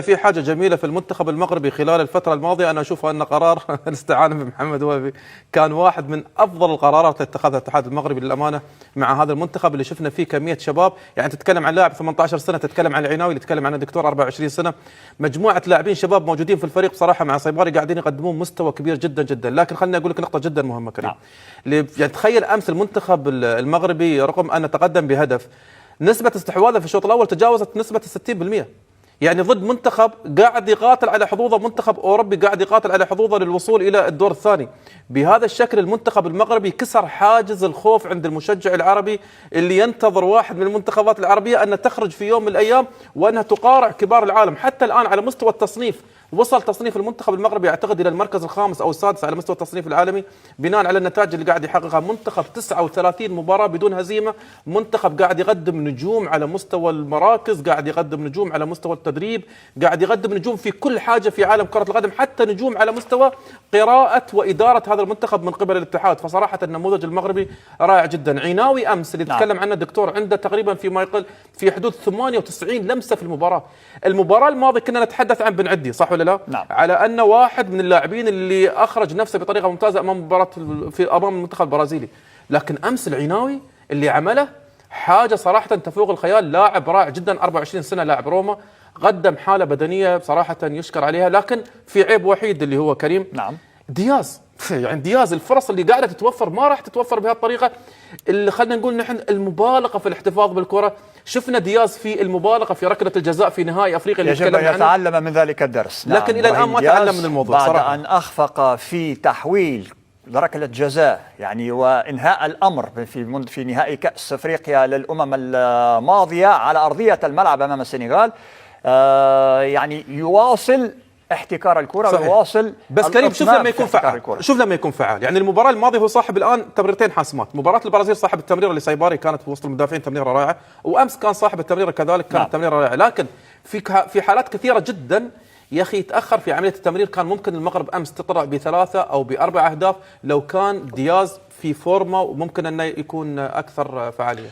في حاجة جميلة في المنتخب المغربي خلال الفترة الماضية، أنا أشوفها أن قرار الاستعانة بمحمد وهبي كان واحد من أفضل القرارات اللي اتخذها الاتحاد المغربي للأمانة مع هذا المنتخب اللي شفنا فيه كمية شباب. يعني تتكلم عن لاعب 18 سنة، تتكلم عن العناوي اللي تتكلم عن الدكتور 24 سنة، مجموعة لاعبين شباب موجودين في الفريق بصراحة مع صيباري قاعدين يقدمون مستوى كبير جدا جدا. لكن خليني أقول لك نقطة جدا مهمة كريم. يعني تخيل أمس المنتخب المغربي رغم أن تقدم بهدف، نسبة استحواذه في الشوط الأول تجاوزت نسبة 60%. يعني ضد منتخب قاعد يقاتل على حظوظه، منتخب أوروبي قاعد يقاتل على حظوظه للوصول إلى الدور الثاني. بهذا الشكل المنتخب المغربي كسر حاجز الخوف عند المشجع العربي اللي ينتظر واحد من المنتخبات العربية أن تخرج في يوم من الأيام وأنها تقارع كبار العالم. حتى الآن على مستوى التصنيف وصل تصنيف المنتخب المغربي أعتقد إلى المركز الخامس أو السادس على مستوى التصنيف العالمي بناء على النتائج اللي قاعد يحققها. منتخب 39 مباراة بدون هزيمة، منتخب قاعد يقدم نجوم على مستوى المراكز، قاعد يقدم نجوم على مستوى التدريب، قاعد يقدم نجوم في كل حاجة في عالم كرة القدم، حتى نجوم على مستوى قراءة وإدارة هذا المنتخب من قبل الاتحاد. فصراحة النموذج المغربي رائع جدا. عناوي أمس اللي تكلم عنه الدكتور عنده تقريبا فيما يقل في حدود 98 لمسة في المباراة. المباراة الماضية كنا نتحدث عن بن عدي، صح ولا لا؟ نعم. على أن واحد من اللاعبين اللي أخرج نفسه بطريقة ممتازة أمام المنتخب البرازيلي. لكن أمس العناوي اللي عمله حاجة صراحة تفوق الخيال. لاعب رائع جدا، 24 سنة، لاعب روما، قدم حالة بدنية صراحة يشكر عليها. لكن في عيب وحيد اللي هو كريم. نعم. دياز يعني دياز الفرص اللي قاعدة تتوفر ما راح تتوفر بهذه الطريقة. اللي خلينا نقول نحن المبالغة في الاحتفاظ بالكرة. شفنا دياز في المبالغة في ركلة الجزاء في نهائي أفريقيا اللي يجب أن يتعلم من ذلك الدرس. لكن إلى الآن ما تعلم من الموضوع بعد صراحة. أن أخفق في تحويل ركلة جزاء يعني وإنهاء الأمر في نهائي كأس أفريقيا للأمم الماضية على أرضية الملعب أمام السنغال، يعني يواصل احتكار الكرة ويواصل. بس كريم شوف لما يكون فعال، شوف لما يكون فعال. يعني المباراة الماضية هو صاحب الآن تمريرتين حاسمات. مباراة البرازيل صاحب التمريرة لسيباري كانت في وسط المدافعين تمريرة رائعة، وأمس كان صاحب التمريرة كذلك كانت تمريرة رائعة. لكن في حالات كثيرة جدا يا أخي يتأخر في عملية التمرير. كان ممكن المغرب أمس تطلع ب3 أو ب4 أهداف لو كان دياز في فورمة، وممكن أنه يكون أكثر فعالية.